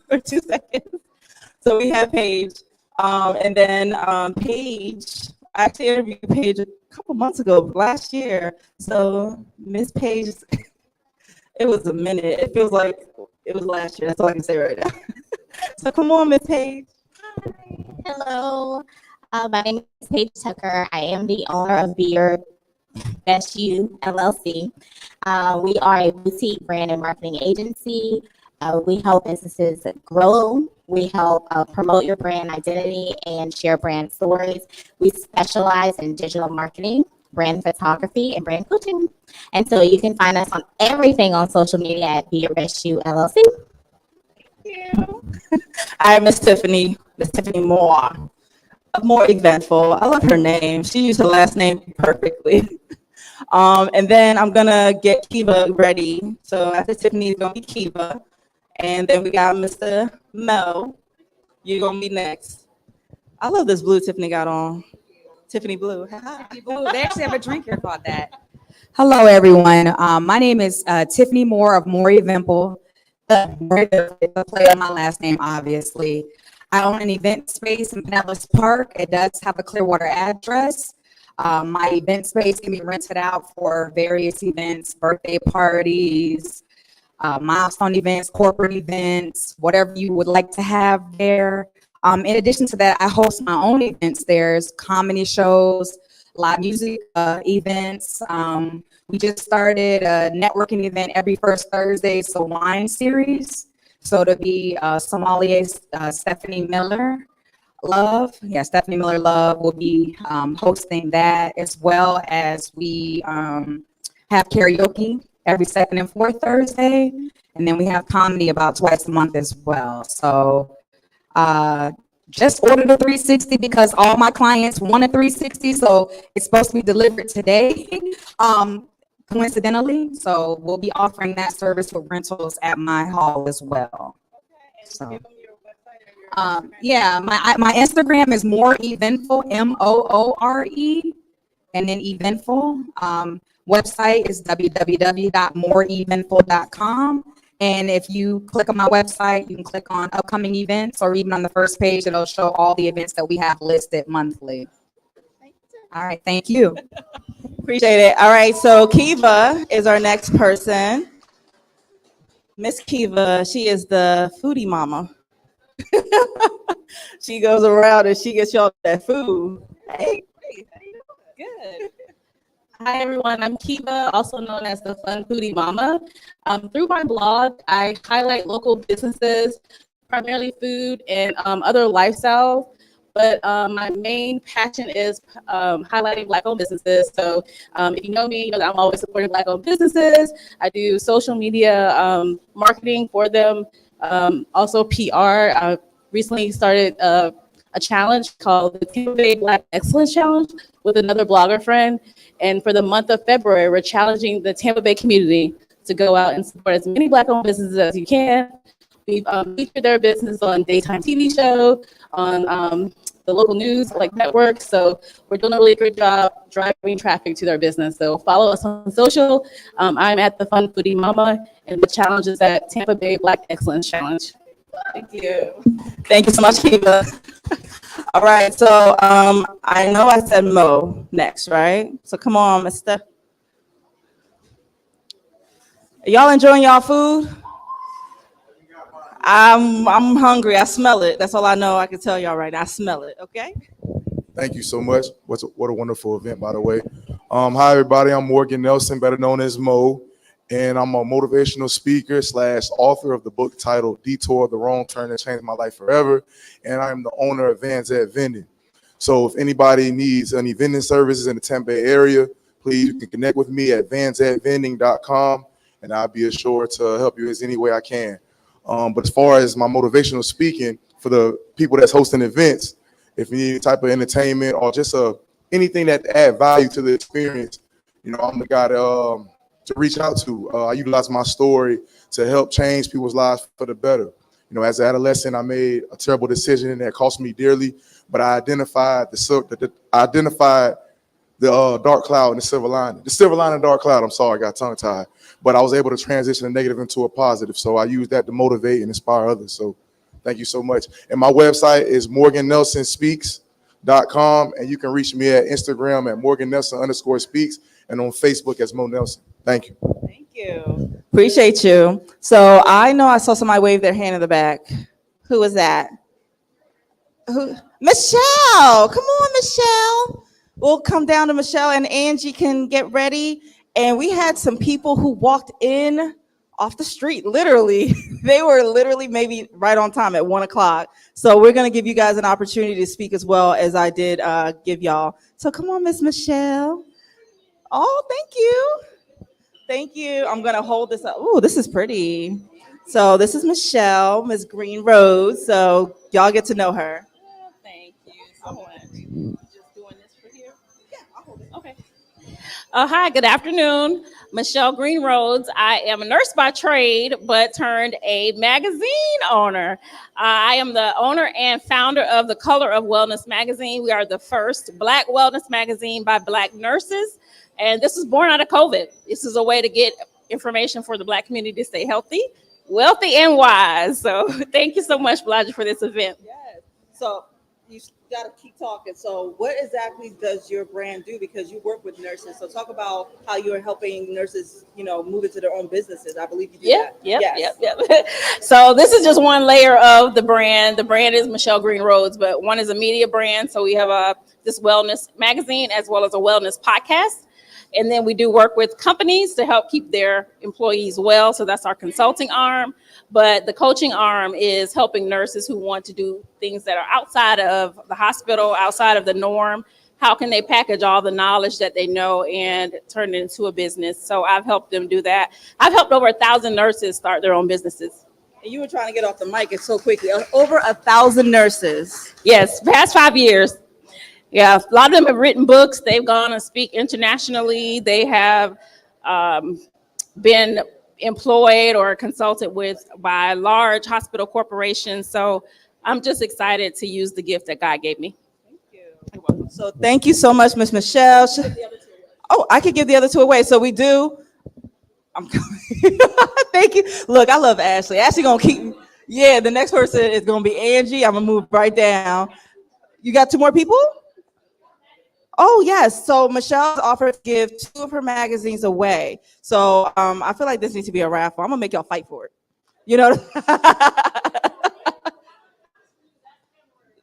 for 2 seconds. So we have Paige, and then Paige. I actually interviewed Paige a couple months ago, last year. So Miss Paige, it was a minute. It feels like it was last year. That's all I can say right now. So come on, Miss Paige. Hello, my name is Paige Tucker. I am the owner of Be Your Best You LLC. We are a boutique brand and marketing agency. We help businesses grow. We help promote your brand identity and share brand stories. We specialize in digital marketing, brand photography, and brand coaching. And so you can find us on everything on social media at Be Your Best You LLC. I Miss Tiffany Moore. More eventful. I love her name. She used her last name perfectly. And then I'm gonna get Kiva ready. So after Tiffany, it's gonna be Kiva. And then we got Mr. Mel. You're gonna be next. I love this blue Tiffany got on. Tiffany Blue. They actually have a drink here called that. Hello, everyone. My name is Tiffany Moore of More Eventful. The play on my last name, obviously. I own an event space in Pinellas Park. It does have a Clearwater address. My event space can be rented out for various events, birthday parties, milestone events, corporate events, whatever you would like to have there. In addition to that, I host my own events. There's comedy shows, live music events. We just started a networking event every first Thursday. It's a wine series. So to be sommelier Stephanie Miller Love. Yeah, Stephanie Miller Love will be hosting that, as well as we have karaoke every second and fourth Thursday. And then we have comedy about twice a month as well. So just ordered a 360 because all my clients want a 360. So it's supposed to be delivered today, coincidentally. So we'll be offering that service for rentals at my hall as well. So. Yeah, my Instagram is More Eventful, MOORE, and then Eventful. Website is www.moreeventful.com. And if you click on my website, you can click on upcoming events, or even on the first page, it'll show all the events that we have listed monthly. All right, thank you. Appreciate it. All right, so Kiva is our next person. Miss Kiva, she is the foodie mama. She goes around and she gets y'all that food. Hey, how you doing? Good. Hi, everyone. I'm Kiva, also known as the Fun Foodie Mama. Through my blog, I highlight local businesses, primarily food and other lifestyle. But my main passion is highlighting Black-owned businesses. So if you know me, you know that I'm always supporting Black-owned businesses. I do social media marketing for them, also PR. I recently started a challenge called the Tampa Bay Black Excellence Challenge with another blogger friend. And for the month of February, we're challenging the Tampa Bay community to go out and support as many Black-owned businesses as you can. We've featured their business on daytime TV show, on the local news like networks. So we're doing a really great job driving traffic to their business. So follow us on social. I'm at the Fun Foodie Mama, and the challenge is at Tampa Bay Black Excellence Challenge. Thank you. Thank you so much, Kiva. All right, so I know I said Mo next, right? So come on, Mister. Y'all enjoying y'all food? I'm hungry. I smell it. That's all I know. I can tell y'all right now. I smell it. Okay. Thank you so much. What a wonderful event, by the way. Hi, everybody. I'm Morgan Nelson, better known as Mo, and I'm a motivational speaker / author of the book titled Detour, the Wrong Turn That Changed My Life Forever, and I am the owner of Vans at Vending. So if anybody needs any vending services in the Tampa Bay area, please you can connect with me at vansatVending.com, and I'll be assured to help you as any way I can. But as far as my motivational speaking, for the people that's hosting events, if you need any type of entertainment or just anything that add value to the experience, I'm the guy to reach out to. I utilize my story to help change people's lives for the better. As an adolescent, I made a terrible decision that cost me dearly, but I identified the dark cloud and the silver lining. The silver lining, dark cloud. I'm sorry, I got tongue tied, but I was able to transition a negative into a positive. So I use that to motivate and inspire others. So thank you so much. And my website is morgannelsonspeaks.com, and you can reach me at Instagram at morgannelson_speaks and on Facebook as Mo Nelson. Thank you. Thank you. Appreciate you. So I know I saw somebody wave their hand in the back. Who was that? Who? Michelle. Come on, Michelle. We'll come down to Michelle, and Angie can get ready. And we had some people who walked in off the street, literally. They were literally maybe right on time at 1 o'clock. So we're going to give you guys an opportunity to speak as well as I did give y'all. So come on, Miss Michelle. Oh, thank you. Thank you. I'm going to hold this up. Oh, this is pretty. So this is Michelle, Miss Green Rose. So y'all get to know her. Thank you so much. Just doing this for here? Yeah, I'll hold it. Okay. Hi, good afternoon. Michelle Green Rhodes. I am a nurse by trade, but turned a magazine owner. I am the owner and founder of the Color of Wellness magazine. We are the first Black wellness magazine by Black nurses. And this was born out of COVID. This is a way to get information for the Black community to stay healthy, wealthy, and wise. So thank you so much, Bolaji, for this event. Yes. So you got to keep talking. So what exactly does your brand do? Because you work with nurses. So talk about how you're helping nurses, move into their own businesses. I believe you do that. Yep. So this is just one layer of the brand. The brand is Michelle Green Rhodes, but one is a media brand. So we have this wellness magazine as well as a wellness podcast. And then we do work with companies to help keep their employees well. So that's our consulting arm. But the coaching arm is helping nurses who want to do things that are outside of the hospital, outside of the norm. How can they package all the knowledge that they know and turn it into a business? So I've helped them do that. I've helped over 1,000 nurses start their own businesses. And you were trying to get off the mic so quickly. Over 1,000 nurses. Yes, past 5 years. Yeah, a lot of them have written books. They've gone and speak internationally. They have been employed or consulted with by large hospital corporations. So I'm just excited to use the gift that God gave me. Thank you. You're welcome. So thank you so much, Miss Michelle. Oh, I could give the other two away. So we do. I'm coming. Thank you. Look, I love Ashley. Ashley gonna keep. Yeah, the next person is gonna be Angie. I'm gonna move right down. You got 2 more people? Oh, yes. So Michelle's offered to give 2 of her magazines away. So I feel like this needs to be a raffle. I'm going to make y'all fight for it.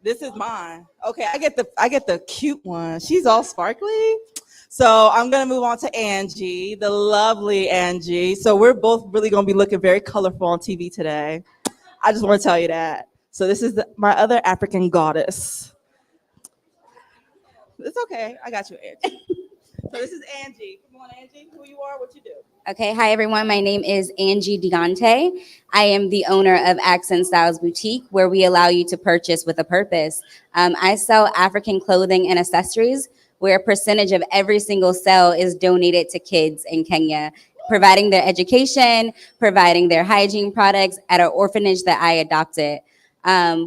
This is mine. Okay, I get the cute one. She's all sparkly. So I'm going to move on to Angie, the lovely Angie. So we're both really going to be looking very colorful on TV today. I just want to tell you that. So this is my other African goddess. It's okay. I got you, Angie. So this is Angie. Come on, Angie. Who you are, what you do. Okay. Hi, everyone. My name is Angie Digante. I am the owner of Accent Styles Boutique, where we allow you to purchase with a purpose. I sell African clothing and accessories, where a percentage of every single sale is donated to kids in Kenya, providing their education, providing their hygiene products at an orphanage that I adopted.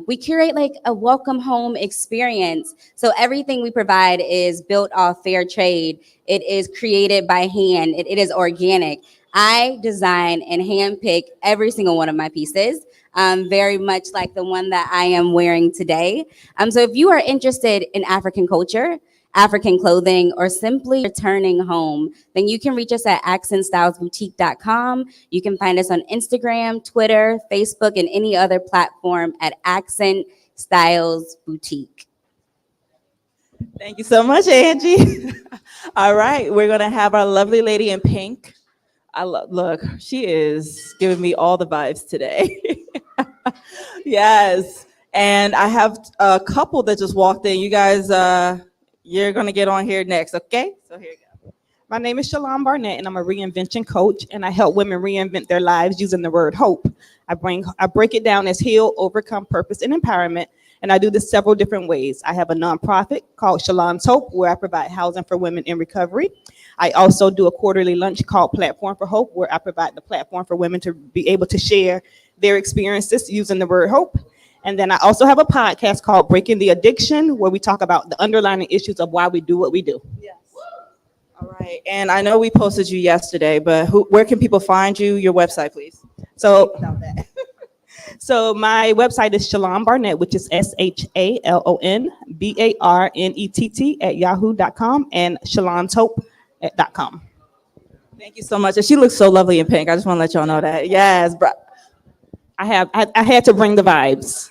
We curate like a welcome home experience. So everything we provide is built off fair trade. It is created by hand. It is organic. I design and handpick every single one of my pieces, very much like the one that I am wearing today. So if you are interested in African culture, African clothing, or simply returning home, then you can reach us at accentstylesboutique.com. You can find us on Instagram, Twitter, Facebook, and any other platform at Accent Styles Boutique. Thank you so much, Angie. All right, we're gonna have our lovely lady in pink. Look, she is giving me all the vibes today. Yes, and I have a couple that just walked in. You guys, you're gonna get on here next, okay? So here you go. My name is Shalon Barnett, and I'm a reinvention coach, and I help women reinvent their lives using the word hope. I break it down as heal, overcome, purpose, and empowerment, and I do this several different ways. I have a nonprofit called Shalon's Hope, where I provide housing for women in recovery. I also do a quarterly lunch called Platform for Hope, where I provide the platform for women to be able to share their experiences using the word hope. And then I also have a podcast called Breaking the Addiction, where we talk about the underlying issues of why we do what we do. Yes. All right, and I know we posted you yesterday, but where can people find you? Your website, please. So my website is Shalon Barnett, which is SHALON BARNETT and shalonshope.com. Thank you so much. And she looks so lovely in pink. I just want to let y'all know that. Yes, bro. I had to bring the vibes.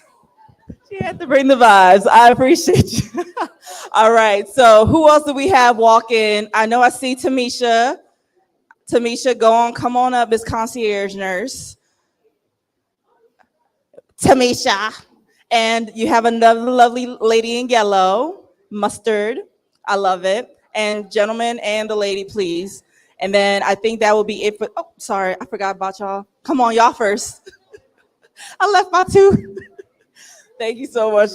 She had to bring the vibes. I appreciate you. All right. So who else do we have walk in? I know I see Tamisha. Tamisha, go on. Come on up as concierge nurse. Tamisha. And you have another lovely lady in yellow, mustard. I love it. And gentlemen and the lady, please. And then I think that will be it for, oh, sorry. I forgot about y'all. Come on, y'all first. I left my two. Thank you so much.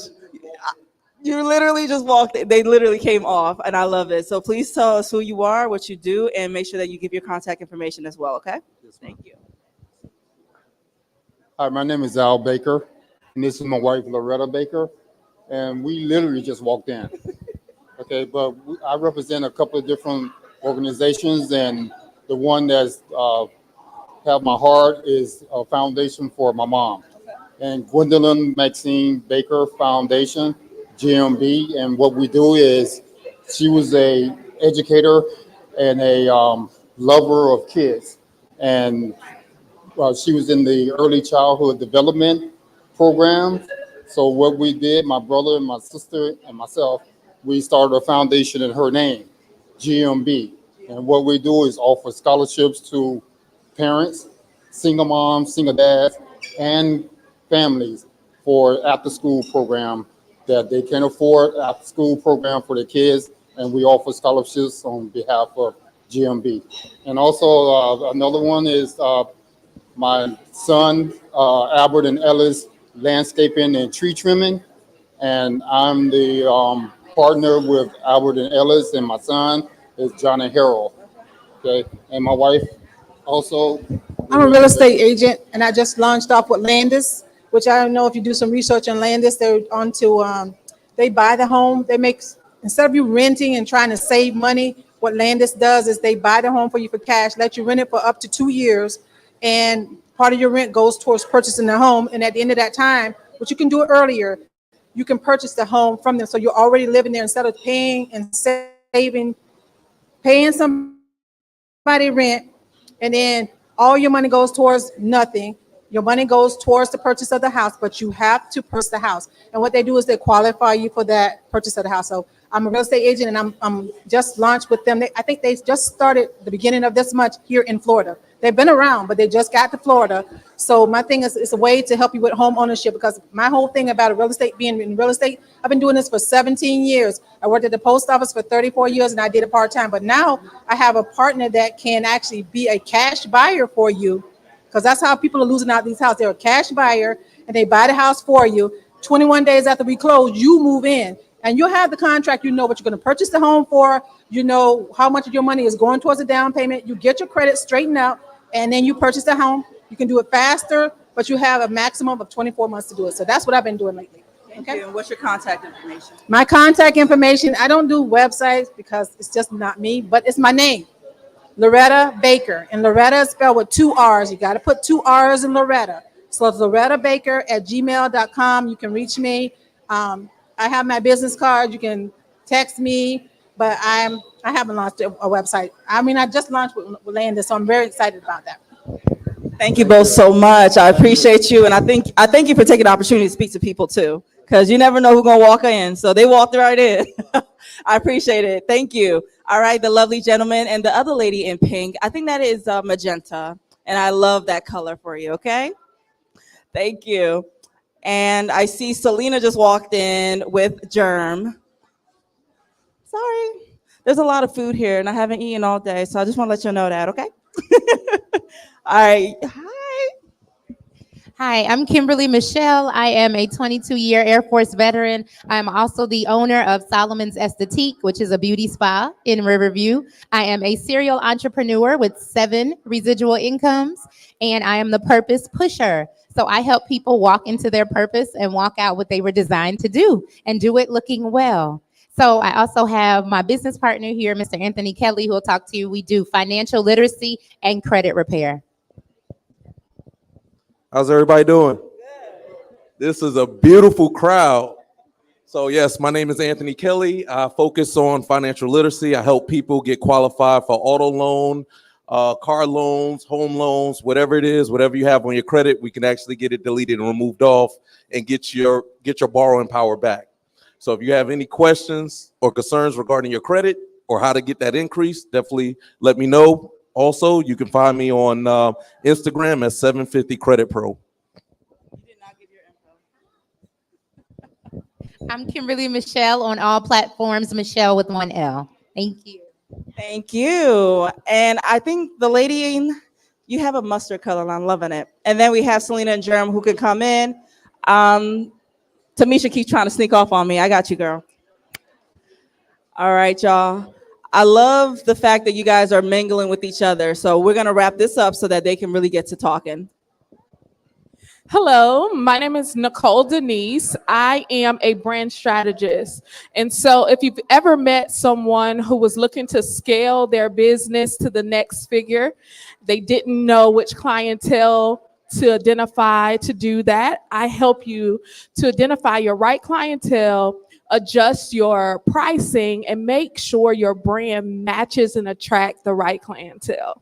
You literally just walked, they literally came off, and I love it. So please tell us who you are, what you do, and make sure that you give your contact information as well, okay? Yes, thank you. Hi, my name is Al Baker, and this is my wife, Loretta Baker, and we literally just walked in. Okay, but I represent a couple of different organizations, and the one that's have my heart is a foundation for my mom. And Gwendolyn Maxine Baker Foundation, GMB. And what we do is, she was a educator and a lover of kids. And she was in the early childhood development program. So what we did, my brother and my sister and myself, we started a foundation in her name, GMB. And what we do is offer scholarships to parents, single moms, single dads, and families for after-school program that they can afford, after-school program for their kids, and we offer scholarships on behalf of GMB. And also another one is my son, Albert and Ellis Landscaping and Tree Trimming, and I'm the partner with Albert and Ellis, and my son is John and Harold. Okay, and my wife also. I'm a real estate agent, and I just launched off with Landis, which I don't know if you do some research on Landis. They're onto they buy the home. They make, instead of you renting and trying to save money, what Landis does is they buy the home for you for cash, let you rent it for up to 2 years, and part of your rent goes towards purchasing the home. And at the end of that time, which you can do it earlier, you can purchase the home from them. So you're already living there instead of paying and saving, paying somebody rent, and then all your money goes towards nothing. Your money goes towards the purchase of the house, but you have to purchase the house. And what they do is they qualify you for that purchase of the house. So I'm a real estate agent, and I'm just launched with them. I think they just started the beginning of this month here in Florida. They've been around, but they just got to Florida. So my thing is, it's a way to help you with home ownership, because my whole thing about real estate, being in real estate, I've been doing this for 17 years. I worked at the post office for 34 years, and I did it part-time. But now I have a partner that can actually be a cash buyer for you, because that's how people are losing out these houses. They're a cash buyer, and they buy the house for you. 21 days after we close, you move in. And you'll have the contract, you know what you're going to purchase the home for, you know how much of your money is going towards a down payment, you get your credit straightened out, and then you purchase the home. You can do it faster, but but you have a maximum of 24 months to do it. So that's what I've been doing lately. Thank you. And what's your contact information? My contact information, I don't do websites because it's just not me, but it's my name, Loretta Baker. And Loretta is spelled with 2 R's. You got to put 2 R's in Loretta. So it's lorettabaker@gmail.com. You can reach me. I have my business card. You can text me, but I haven't launched a website. I mean, I just launched with Landis, so I'm very excited about that. Thank you both so much. I appreciate you. And I thank you for taking the opportunity to speak to people too, because you never know who's going to walk in. So they walked right in. I appreciate it. Thank you. All right. The lovely gentleman and the other lady in pink. I think that is magenta. And I love that color for you. Okay. Thank you. And I see Selena just walked in with Germ. Sorry. There's a lot of food here and I haven't eaten all day. So I just want to let you know that. Okay. All right. Hi, I'm Kimberly Michelle. I am a 22-year Air Force veteran. I'm also the owner of Solomon's Esthétique, which is a beauty spa in Riverview. I am a serial entrepreneur with 7 residual incomes, and I am the purpose pusher. So I help people walk into their purpose and walk out what they were designed to do and do it looking well. So I also have my business partner here, Mr. Anthony Kelly, who will talk to you. We do financial literacy and credit repair. How's everybody doing? This is a beautiful crowd. So yes, my name is Anthony Kelly. I focus on financial literacy. I help people get qualified for auto loan, car loans, home loans, whatever it is, whatever you have on your credit, we can actually get it deleted and removed off and get your borrowing power back. So if you have any questions or concerns regarding your credit or how to get that increase, definitely let me know. Also, you can find me on Instagram at 750 Credit Pro. I'm Kimberly Michelle on all platforms, Michelle with 1 L. Thank you. Thank you. And I think the lady, you have a mustard color, and I'm loving it. And then we have Selena and Jerem who could come in. Tamisha keeps trying to sneak off on me. I got you, girl. All right, y'all. I love the fact that you guys are mingling with each other. So we're going to wrap this up so that they can really get to talking. Hello, my name is Nicole Denise. I am a brand strategist. And so if you've ever met someone who was looking to scale their business to the next figure, they didn't know which clientele to identify to do that, I help you to identify your right clientele, adjust your pricing, and make sure your brand matches and attract the right clientele.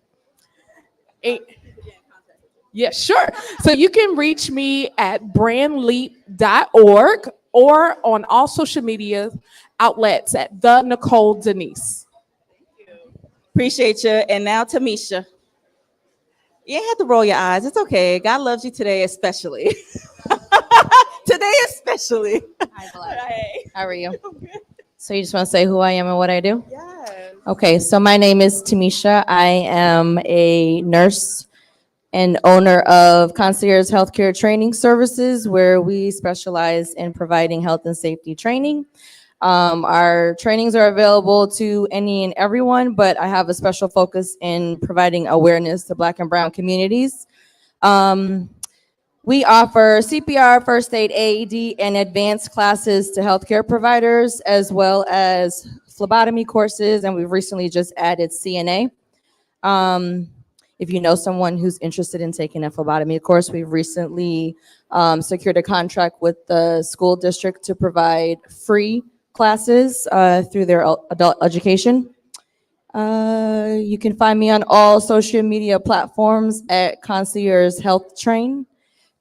Yeah, sure. So you can reach me at brandleap.org or on all social media outlets at the Nicole Denise. Appreciate you. And now Tamisha. You ain't have to roll your eyes. It's okay. God loves you today, especially. Today, especially. Hi, Bolaji. How are you? So you just want to say who I am and what I do? Yes. Okay, so my name is Tamisha. I am a nurse and owner of Concierge Healthcare Training Services, where we specialize in providing health and safety training. Our trainings are available to any and everyone, but I have a special focus in providing awareness to Black and Brown communities. We offer CPR, first aid, AED, and advanced classes to healthcare providers, as well as phlebotomy courses, and we've recently just added CNA. If you know someone who's interested in taking a phlebotomy course, we've recently secured a contract with the school district to provide free classes through their adult education. You can find me on all social media platforms at Concierge Health Train,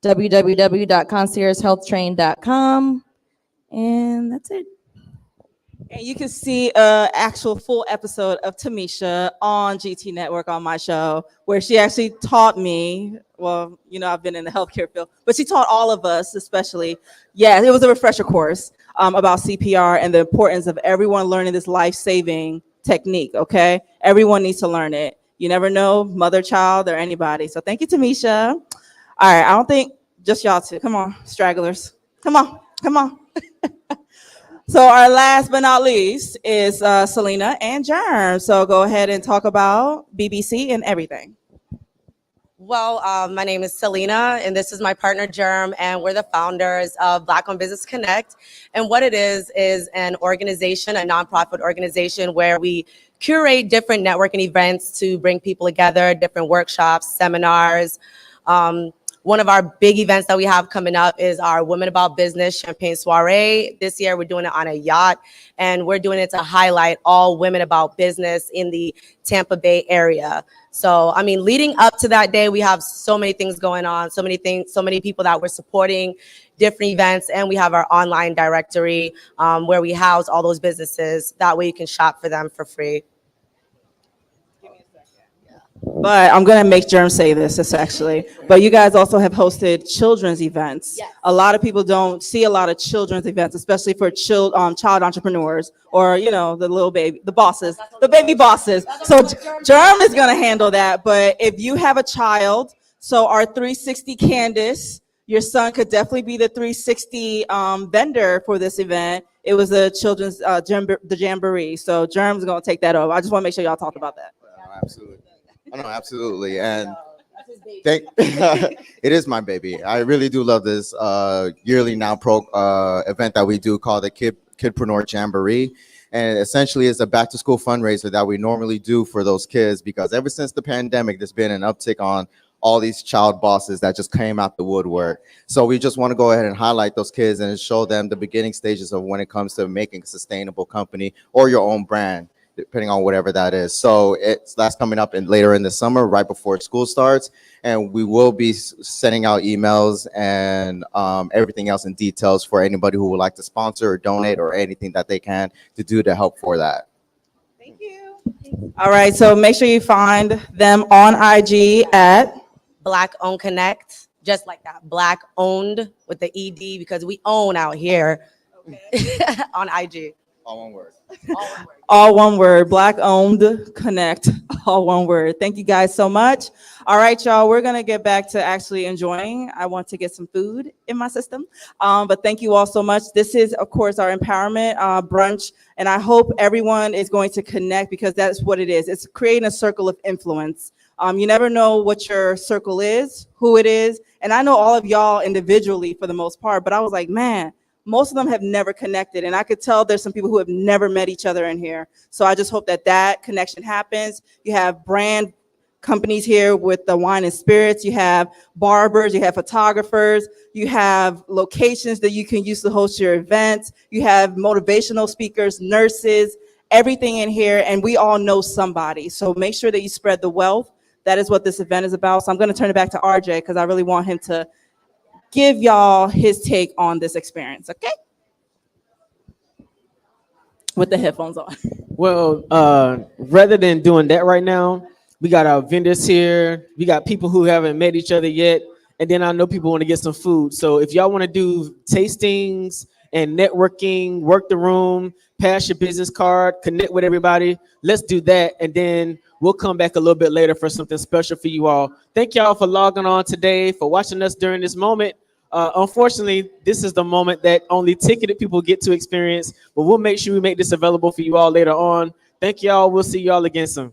www.conciergehealthtrain.com, and that's it. And you can see an actual full episode of Tamisha on GT Network on my show, where she actually taught me, well, you know, I've been in the healthcare field, but she taught all of us, especially, yeah, it was a refresher course about CPR and the importance of everyone learning this life-saving technique, okay? Everyone needs to learn it. You never know, mother, child, or anybody. So thank you, Tamisha. All right, I don't think just y'all two. Come on, stragglers. Come on, come on. So our last but not least is Selena and Germ. So go ahead and talk about BBC and everything. Well, my name is Selena, and this is my partner Germ, and we're the founders of Black-Owned Business Connect. And what it is an organization, a nonprofit organization, where we curate different networking events to bring people together, different workshops, seminars. One of our big events that we have coming up is our Women About Business Champagne Soiree. This year, we're doing it on a yacht, and we're doing it to highlight all women about business in the Tampa Bay area. So, I mean, leading up to that day, we have so many things going on, so many things, so many people that we're supporting, different events, and we have our online directory where we house all those businesses. That way you can shop for them for free. But I'm gonna make Germ say this actually. But you guys also have hosted children's events. Yes. A lot of people don't see a lot of children's events, especially for child entrepreneurs or the little baby, the bosses, the baby bosses. So Germ is gonna handle that. But if you have a child, so our 360 Candace, your son could definitely be the 360 vendor for this event. It was a children's the jamboree. So Germ's gonna take that over. I just want to make sure y'all talk about that. Absolutely. Oh, no, absolutely. And it is my baby. I really do love this yearly event that we do called the Kidpreneur Jamboree. And essentially it's a back to school fundraiser that we normally do for those kids, because ever since the pandemic, there's been an uptick on all these child bosses that just came out the woodwork. So we just want to go ahead and highlight those kids and show them the beginning stages of when it comes to making a sustainable company or your own brand, depending on whatever that is. So that's coming up later in the summer, right before school starts. And we will be sending out emails and everything else in details for anybody who would like to sponsor or donate or anything that they can to do to help for that. All right, so make sure you find them on IG at Black Owned Connect, just like that, Black Owned with the ED, because we own out here on IG. All one word. All one word, Black Owned Connect, all one word. Thank you guys so much. All right, y'all, we're gonna get back to actually enjoying. I want to get some food in my system, but thank you all so much. This is, of course, our empowerment brunch, and I hope everyone is going to connect, because that's what it is. It's creating a circle of influence. You never know what your circle is, who it is, and I know all of y'all individually for the most part, but I was like, man, most of them have never connected, and I could tell there's some people who have never met each other in here. So I just hope that connection happens. You have brand companies here with the wine and spirits. You have barbers, you have photographers, you have locations that you can use to host your events. You have motivational speakers, nurses, everything in here, and we all know somebody. So make sure that you spread the wealth. That is what this event is about. So I'm going to turn it back to RJ, because I really want him to give y'all his take on this experience, okay? With the headphones on. Well, rather than doing that right now, we got our vendors here. We got people who haven't met each other yet. And then I know people want to get some food. So if y'all want to do tastings and networking, work the room, pass your business card, connect with everybody, let's do that. And then we'll come back a little bit later for something special for you all. Thank y'all for logging on today, for watching us during this moment. Unfortunately, this is the moment that only ticketed people get to experience, but we'll make sure we make this available for you all later on. Thank y'all. We'll see y'all again soon.